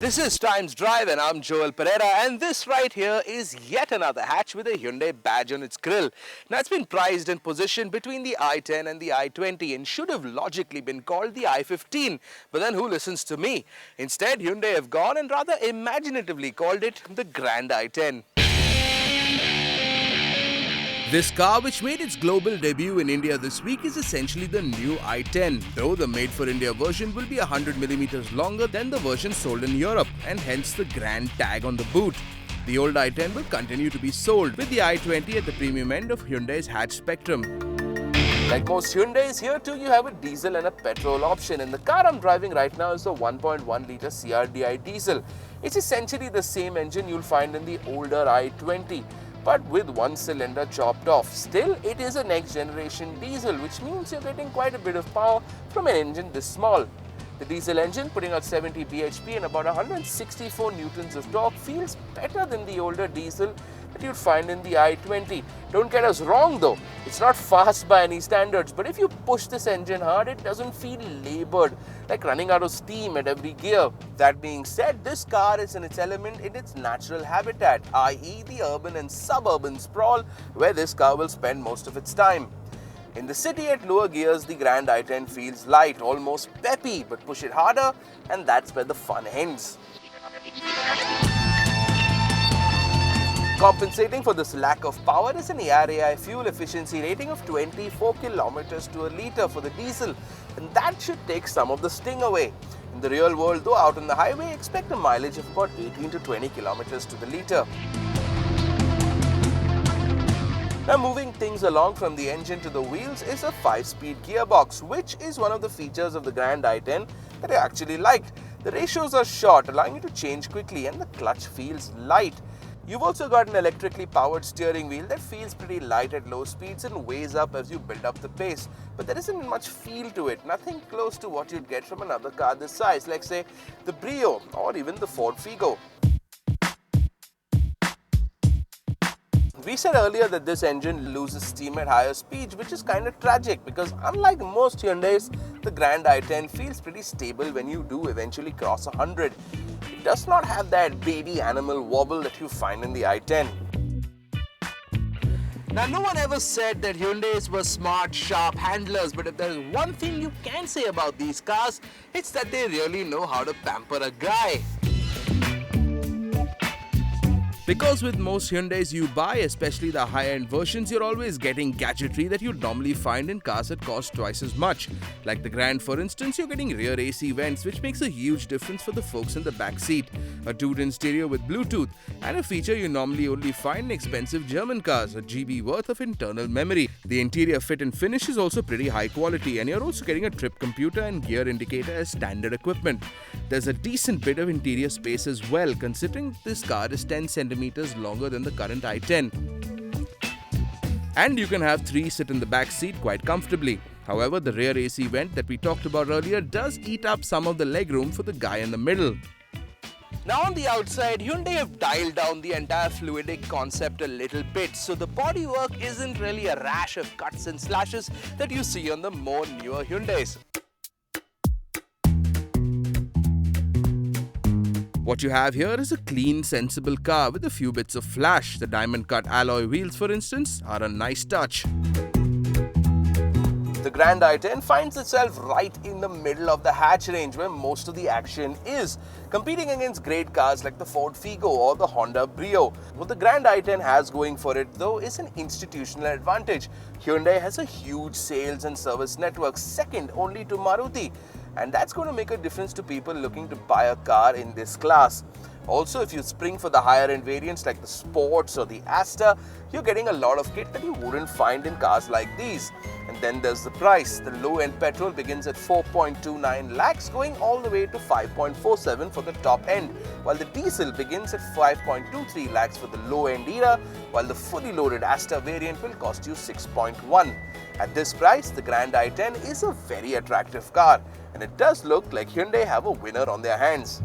This is Times Drive and I'm Joel Pereira, and this right here is yet another hatch with a Hyundai badge on its grille. Now it's been priced and positioned between the i10 and the i20 and should have logically been called the i15. But then who listens to me? Instead, Hyundai have gone and rather imaginatively called it the Grand i10. This car, which made its global debut in India this week, is essentially the new i10, though the made-for-India version will be 100mm longer than the version sold in Europe, and hence the Grand tag on the boot. The old i10 will continue to be sold, with the i20 at the premium end of Hyundai's hatch spectrum. Like most Hyundais, here too you have a diesel and a petrol option, and the car I'm driving right now is the 1.1-litre CRDI diesel. It's essentially the same engine you'll find in the older i20. But with one cylinder chopped off. Still, it is a next generation diesel, which means you're getting quite a bit of power from an engine this small. The diesel engine, putting out 70 bhp and about 164 newtons of torque, feels better than the older diesel that you'd find in the i20. Don't get us wrong though, it's not fast by any standards, but if you push this engine hard, it doesn't feel labored, like running out of steam at every gear. That being said, this car is in its element in its natural habitat, i.e. the urban and suburban sprawl where this car will spend most of its time. In the city at lower gears, the Grand i10 feels light, almost peppy, but push it harder and that's where the fun ends. Compensating for this lack of power is an ARAI fuel efficiency rating of 24 kilometers to a litre for the diesel, and that should take some of the sting away. In the real world though, out on the highway, expect a mileage of about 18 to 20 kilometers to the litre. Now moving things along from the engine to the wheels is a 5-speed gearbox, which is one of the features of the Grand i10 that I actually liked. The ratios are short, allowing you to change quickly, and the clutch feels light. You've also got an electrically powered steering wheel that feels pretty light at low speeds and weighs up as you build up the pace. But there isn't much feel to it, nothing close to what you'd get from another car this size, like say the Brio or even the Ford Figo. We said earlier that this engine loses steam at higher speeds, which is kind of tragic because unlike most Hyundais, the Grand i10 feels pretty stable when you do eventually cross 100. It does not have that baby animal wobble that you find in the i10. Now, no one ever said that Hyundais were smart, sharp handlers, but if there's one thing you can say about these cars, it's that they really know how to pamper a guy. Because with most Hyundais you buy, especially the high-end versions, you're always getting gadgetry that you'd normally find in cars that cost twice as much. Like the Grand, for instance, you're getting rear AC vents, which makes a huge difference for the folks in the back seat, a tuned-in stereo with Bluetooth, and a feature you normally only find in expensive German cars, a GB worth of internal memory. The interior fit and finish is also pretty high quality, and you're also getting a trip computer and gear indicator as standard equipment. There's a decent bit of interior space as well, considering this car is 10 centimeters longer than the current i10. And you can have 3 sit in the back seat quite comfortably. However, the rear AC vent that we talked about earlier does eat up some of the legroom for the guy in the middle. Now on the outside, Hyundai have dialed down the entire fluidic concept a little bit, so the bodywork isn't really a rash of cuts and slashes that you see on the more newer Hyundais. What you have here is a clean, sensible car with a few bits of flash. The diamond-cut alloy wheels, for instance, are a nice touch. The Grand i10 finds itself right in the middle of the hatch range where most of the action is, competing against great cars like the Ford Figo or the Honda Brio. What the Grand i10 has going for it though is an institutional advantage. Hyundai has a huge sales and service network, second only to Maruti. And that's going to make a difference to people looking to buy a car in this class. Also, if you spring for the higher end variants like the Sports or the Asta, you're getting a lot of kit that you wouldn't find in cars like these. And then there's the price. The low-end petrol begins at 4.29 lakhs, going all the way to 5.47 for the top end, while the diesel begins at 5.23 lakhs for the low-end era, while the fully loaded Asta variant will cost you 6.1. At this price, the Grand i10 is a very attractive car, and it does look like Hyundai have a winner on their hands.